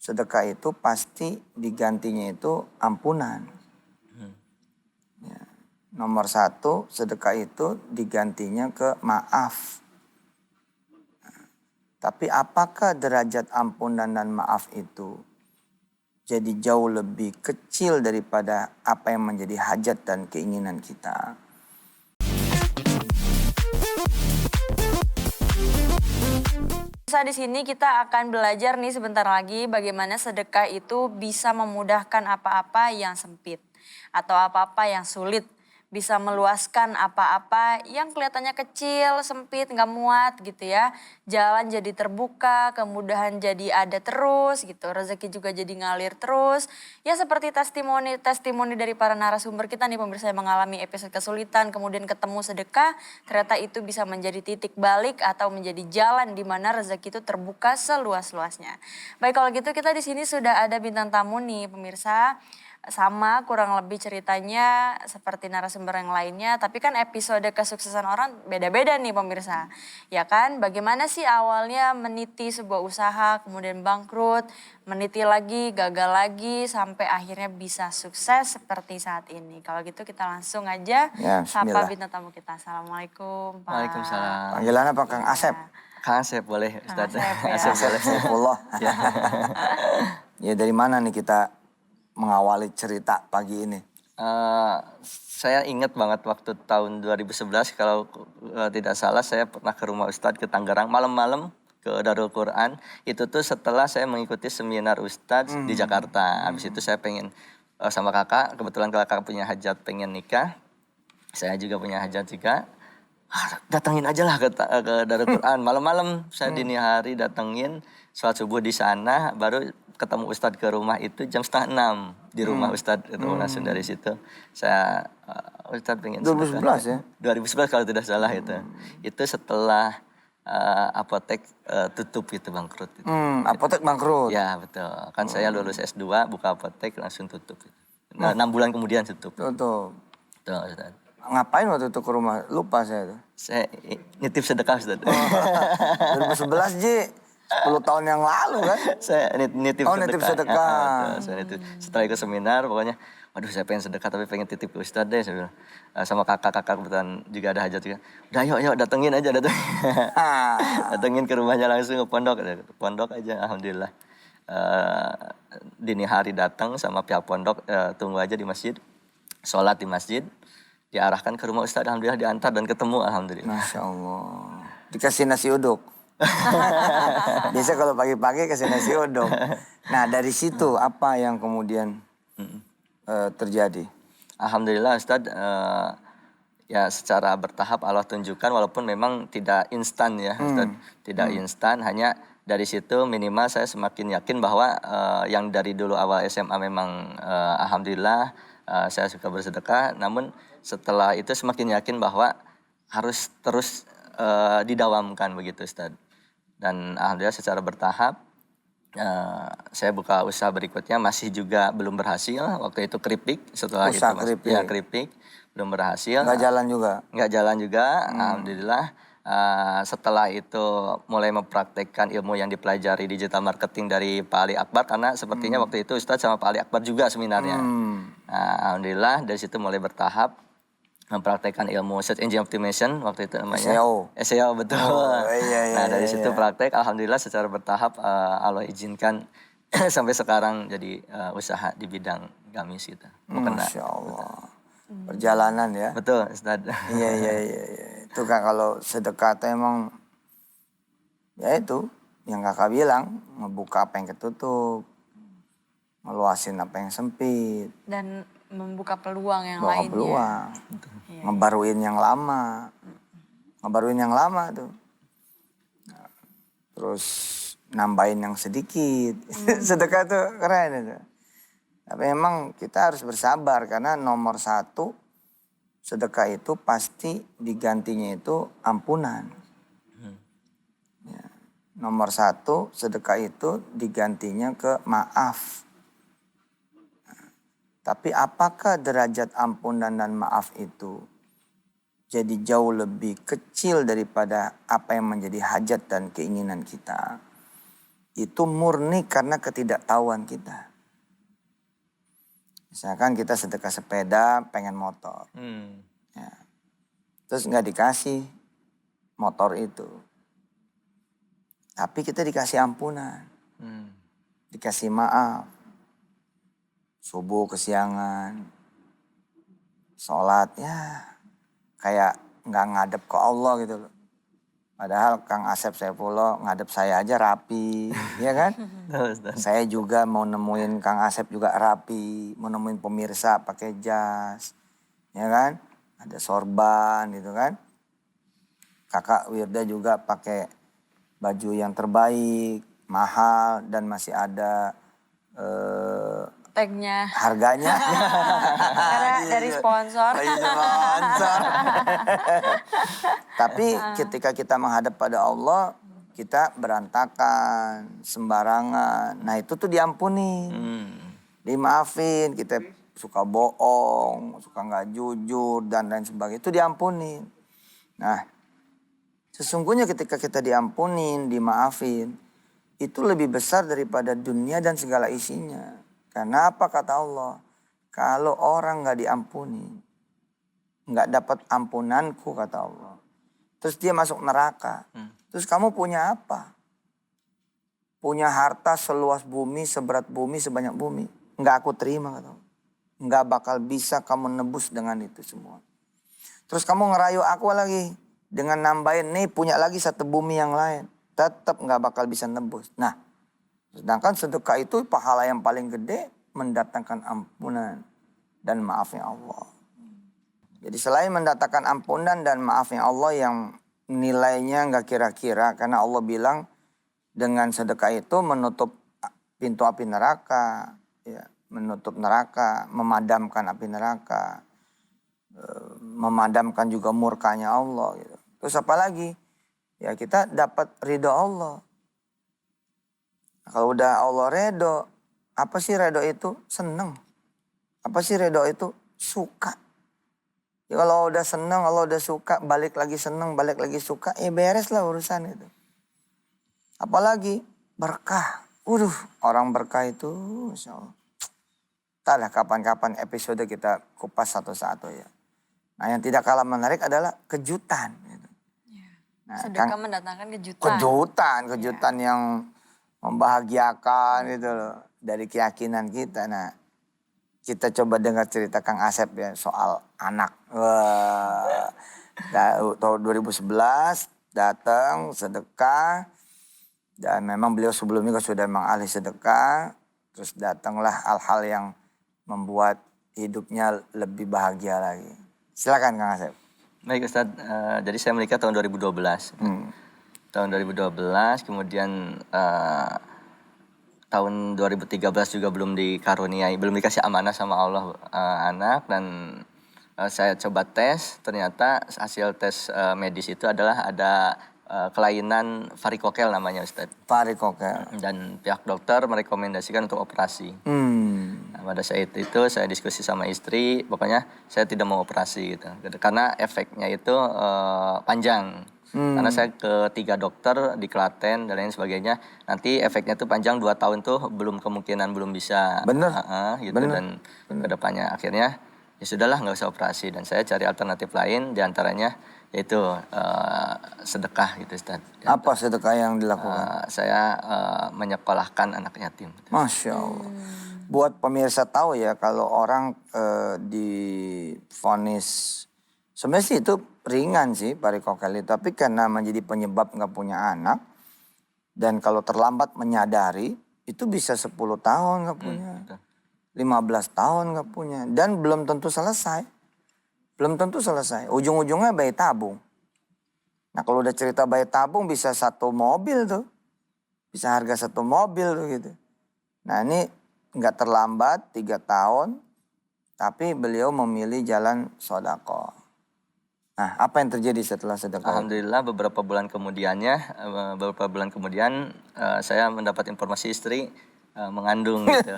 sedekah itu pasti digantinya itu ampunan. Ya. Nomor 1, sedekah itu digantinya ke maaf. Tapi apakah derajat ampunan dan maaf itu jadi jauh lebih kecil daripada apa yang menjadi hajat dan keinginan kita? Di sini kita akan belajar nih sebentar lagi bagaimana sedekah itu bisa memudahkan apa-apa yang sempit atau apa-apa yang sulit. Bisa meluaskan apa-apa yang kelihatannya kecil, sempit, nggak muat gitu ya. Jalan jadi terbuka, kemudahan jadi ada terus gitu. Rezeki juga jadi ngalir terus. Ya seperti testimoni dari para narasumber kita nih pemirsa yang mengalami episode kesulitan, kemudian ketemu sedekah, ternyata itu bisa menjadi titik balik atau menjadi jalan di mana rezeki itu terbuka seluas-luasnya. Baik kalau gitu kita di sini sudah ada bintang tamu nih pemirsa. Sama kurang lebih ceritanya seperti narasumber yang lainnya, tapi kan episode kesuksesan orang beda-beda nih pemirsa. Ya kan, bagaimana sih awalnya meniti sebuah usaha, kemudian bangkrut, meniti lagi, gagal lagi, sampai akhirnya bisa sukses seperti saat ini. Kalau gitu kita langsung aja sapa bintang tamu kita. Assalamualaikum Pak. Waalaikumsalam. Panggilan apa Kang Asep? Kang Asep boleh Ustaz. Asep ya. Asep Saifullah. Ya dari mana nih kita mengawali cerita pagi ini? Saya ingat banget waktu tahun 2011 kalau tidak salah saya pernah ke rumah Ustadz ke Tangerang malam-malam ke Darul Quran. Itu tuh setelah saya mengikuti seminar Ustadz di Jakarta. Habis itu saya pengen sama kakak, kebetulan kakak punya hajat pengen nikah. Saya juga punya hajat juga. Datangin aja lah ke Darul Quran. Malam-malam saya dini hari datengin, sholat subuh di sana, baru ketemu Ustadz ke rumah itu jam 5:30 di rumah Ustadz, ketemu langsung dari situ. Saya Ustadz pengen 2011 ya? 2011 kalau tidak salah itu. Itu setelah apotek tutup gitu, bangkrut. Gitu. Apotek bangkrut? Ya betul, kan saya lulus S2 buka apotek langsung tutup. Gitu. Nah, 6 bulan kemudian tutup. Tutup. Betul Ustadz. Ngapain waktu itu ke rumah? Lupa saya tuh. Saya nitip sedekah Ustadz. 2011 Ji. 10 tahun yang lalu kan? Saya nitip sedekah. Nitip sedekah. Saya nitip. Setelah ikut seminar pokoknya, waduh saya pengen sedekah tapi pengen titip ke Ustadz deh. Saya bilang. Sama kakak-kakak kebetulan juga ada hajat juga. Udah yuk datengin aja. Datengin ke rumahnya langsung ke pondok. Pondok aja alhamdulillah. Dini hari datang sama pihak pondok, tunggu aja di masjid. Sholat di masjid. Diarahkan ke rumah Ustadz, alhamdulillah diantar dan ketemu alhamdulillah. Masya Allah. Dikasih nasi uduk. Biasa kalau pagi-pagi kasih nasi uduk. Nah dari situ apa yang kemudian terjadi? Alhamdulillah Ustadz, ya secara bertahap Allah tunjukkan walaupun memang tidak instan ya Ustadz. Tidak instan, hanya dari situ minimal saya semakin yakin bahwa yang dari dulu awal SMA memang alhamdulillah saya suka bersedekah. Namun setelah itu semakin yakin bahwa harus terus didawamkan begitu Ustadz. Dan alhamdulillah secara bertahap saya buka usaha berikutnya masih juga belum berhasil. Waktu itu keripik, setelah usaha itu keripik. ya keripik belum berhasil. Nggak jalan juga? Nggak jalan juga, alhamdulillah. Setelah itu mulai mempraktekkan ilmu yang dipelajari digital marketing dari Pak Ali Akbar. Karena sepertinya waktu itu Ustadz sama Pak Ali Akbar juga seminarnya. Alhamdulillah dari situ mulai bertahap mempraktekkan ilmu search engine optimization waktu itu namanya SEO betul. Nah dari situ praktek alhamdulillah secara bertahap Allah izinkan sampai sekarang jadi usaha di bidang gamis gitu. Masya Allah. Perjalanan ya. Betul Ustaz. Iya. Itu kan kalau sedekah itu emang ya itu yang kakak bilang, ngebuka apa yang ketutup, meluasin apa yang sempit. Dan membuka peluang yang lainnya. Peluang. Ngebaruin yang lama. Ngebaruin yang lama tuh. Terus nambahin yang sedikit. Sedekah tuh keren itu. Tapi memang kita harus bersabar karena nomor 1 sedekah itu pasti digantinya itu ampunan. Ya. Nomor 1 sedekah itu digantinya ke maaf. Tapi apakah derajat ampunan dan maaf itu jadi jauh lebih kecil daripada apa yang menjadi hajat dan keinginan kita? itu murni karena ketidaktahuan kita. Misalkan kita sedekah sepeda, pengen motor. Ya. Terus nggak dikasih motor itu. Tapi kita dikasih ampunan. Dikasih maaf. Subuh kesiangan. Sholat ya kayak nggak ngadep ke Allah gitu loh. Padahal Kang Asep Saifullah ngadep saya aja rapi, ya kan? Saya juga mau nemuin Kang Asep juga rapi, mau nemuin pemirsa pakai jas, ya kan? Ada sorban gitu kan? Kakak Wirda juga pakai baju yang terbaik, mahal dan masih ada Tagnya. harganya. Karena dari sponsor. Dari sponsor. Tapi ketika kita menghadap pada Allah, kita berantakan, sembarangan. Nah itu tuh diampuni. Dimaafin, kita suka bohong, suka nggak jujur dan lain sebagainya. Itu diampuni. Nah sesungguhnya ketika kita diampunin, dimaafin, itu lebih besar daripada dunia dan segala isinya. Karena apa kata Allah? Kalau orang nggak diampuni, nggak dapat ampunanku kata Allah. Terus dia masuk neraka. Terus kamu punya apa? Punya harta seluas bumi, seberat bumi, sebanyak bumi. Nggak aku terima kata Allah. Nggak bakal bisa kamu nebus dengan itu semua. Terus kamu ngerayu aku lagi. Dengan nambahin nih punya lagi satu bumi yang lain. Tetap nggak bakal bisa nebus. Nah. Sedangkan sedekah itu pahala yang paling gede mendatangkan ampunan dan maafnya Allah. Jadi selain mendatangkan ampunan dan maafnya Allah yang nilainya nggak kira-kira. Karena Allah bilang dengan sedekah itu menutup pintu api neraka. Ya, menutup neraka, memadamkan api neraka. Memadamkan juga murkanya Allah. Gitu. Terus apa lagi? Ya kita dapat ridho Allah. Kalau udah Allah redho, apa sih redho itu? Seneng. Apa sih redho itu? Suka. Ya kalau udah seneng, Allah udah suka, balik lagi seneng, balik lagi suka, beres lah urusan itu. Apalagi berkah. Orang berkah itu, Masya Allah. Entahlah kapan-kapan episode kita kupas satu-satu ya. Nah yang tidak kalah menarik adalah kejutan. Gitu. Nah, Sedekah mendatangkan kejutan. Kejutan yang membahagiakan gitu loh dari keyakinan kita. Nah kita coba dengar cerita Kang Asep ya soal anak. Wah, tahun 2011 datang sedekah dan memang beliau sebelumnya sudah memang ahli sedekah. Terus datanglah hal-hal yang membuat hidupnya lebih bahagia lagi. Silakan Kang Asep. Baik Ustadz, jadi saya menikah tahun 2012. Tahun 2012, kemudian tahun 2013 juga belum dikaruniai, belum dikasih amanah sama Allah anak. Dan saya coba tes, ternyata hasil tes medis itu adalah ada kelainan varikokel namanya Ustadz. Varikokel. Dan pihak dokter merekomendasikan untuk operasi. Nah, pada saat itu saya diskusi sama istri, pokoknya saya tidak mau operasi gitu. Karena efeknya itu panjang. Karena saya ke 3 dokter di Klaten dan lain sebagainya. Nanti efeknya tuh panjang 2 tahun tuh kemungkinan belum bisa. Bener. Gitu. Bener. Dan kedepannya akhirnya ya sudahlah nggak usah operasi. Dan saya cari alternatif lain diantaranya yaitu sedekah gitu Ustaz. Apa sedekah yang dilakukan? Saya menyekolahkan anak yatim. Masya Allah. Buat pemirsa tahu ya kalau orang divonis sebenarnya sih itu ringan sih varikokel itu, tapi karena menjadi penyebab nggak punya anak dan kalau terlambat menyadari itu bisa 10 tahun nggak punya, 15 tahun nggak punya dan belum tentu selesai, ujung-ujungnya bayi tabung. Nah kalau udah cerita bayi tabung bisa 1 mobil tuh, bisa harga 1 mobil tuh gitu. Nah ini nggak terlambat 3 tahun, tapi beliau memilih jalan sodako. Nah, apa yang terjadi setelah sedekah? Alhamdulillah beberapa bulan kemudian saya mendapat informasi istri mengandung gitu.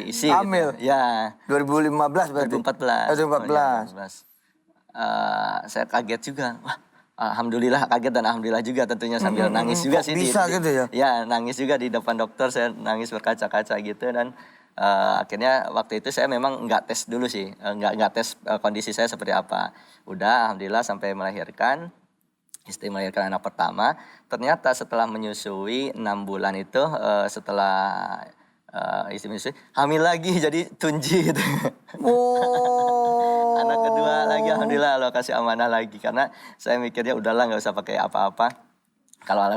Isi Hamil? Gitu. Ya. 2015 berarti? 2014. 2014. Saya kaget juga. Wah, alhamdulillah kaget dan alhamdulillah juga tentunya sambil nangis juga Kok sih. bisa gitu ya? Ya nangis juga di depan dokter, saya nangis berkaca-kaca gitu dan akhirnya waktu itu saya memang nggak tes dulu sih, nggak tes kondisi saya seperti apa. Udah alhamdulillah sampai melahirkan. Istri melahirkan anak pertama, ternyata setelah menyusui 6 bulan itu, setelah istri menyusui, hamil lagi jadi tunji gitu. Oh. Anak kedua lagi alhamdulillah Allah kasih amanah lagi karena saya mikirnya udahlah nggak usah pakai apa-apa. Kalau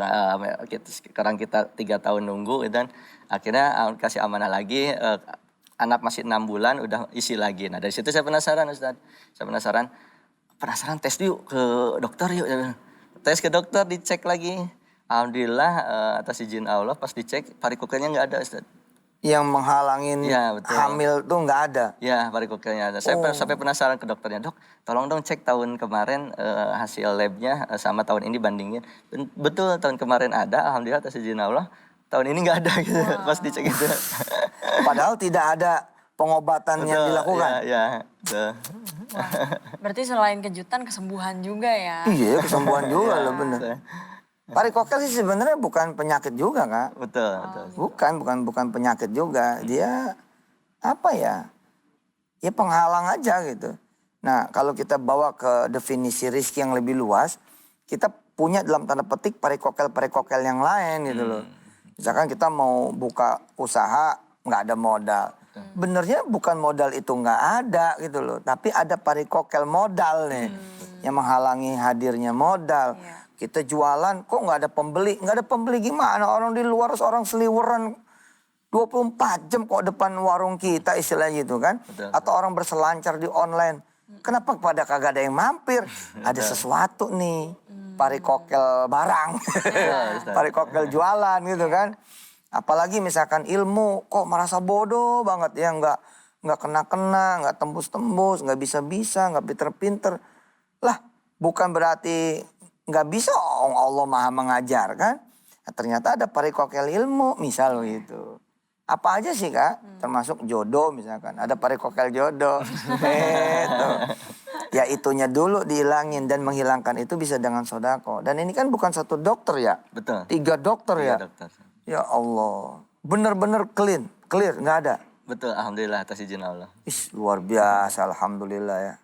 sekarang kita 3 tahun nunggu dan akhirnya kasih amanah lagi, anak masih 6 bulan udah isi lagi. Nah dari situ saya penasaran Ustaz, saya penasaran tes yuk ke dokter yuk. Tes ke dokter dicek lagi, alhamdulillah atas izin Allah pas dicek varikokelnya nggak ada Ustaz. Yang menghalangin Iya, betul. hamil tuh nggak ada. Ya, varikokelnya ada. Saya sampai penasaran ke dokternya, dok, tolong dong cek tahun kemarin hasil labnya sama tahun ini bandingin. Betul, tahun kemarin ada, alhamdulillah atas izin Allah. Tahun ini nggak ada gitu, pas dicek itu. Padahal tidak ada pengobatan yang dilakukan. Ya, betul. Wah, berarti selain kejutan kesembuhan juga ya. Iya, kesembuhan juga loh bener. Varikokel sih sebenarnya bukan penyakit juga, Kak. Betul, betul. Bukan penyakit juga. Dia apa ya? Ya penghalang aja gitu. Nah, kalau kita bawa ke definisi riski yang lebih luas, kita punya dalam tanda petik varikokel yang lain gitu loh. Misalkan kita mau buka usaha, nggak ada modal. Benernya bukan modal itu nggak ada gitu loh. Tapi ada varikokel modal nih. Yang menghalangi hadirnya modal. Iya. Kita jualan kok nggak ada pembeli. Nggak ada pembeli gimana? Orang di luar orang seliweran 24 jam kok depan warung kita istilahnya gitu kan. Betul. Atau orang berselancar di online. Kenapa pada kagak ada yang mampir? Ada sesuatu nih. Varikokel barang. Varikokel jualan gitu kan. Apalagi misalkan ilmu kok merasa bodoh banget ya. Nggak kena-kena, nggak tembus-tembus, nggak bisa-bisa, nggak pinter-pinter. Lah bukan berarti nggak bisa, Allah maha mengajar kan. Nah, ternyata ada varikokel ilmu misal gitu. Apa aja sih Kak, termasuk jodoh misalkan. Ada varikokel jodoh. Gitu. Ya itunya dulu dihilangin dan menghilangkan itu bisa dengan sodako. Dan ini kan bukan satu dokter ya. Betul. 3 dokter ya. Iya, dokter. Ya Allah. Bener-bener clear nggak ada. Betul, alhamdulillah atas izin Allah. Luar biasa, alhamdulillah ya.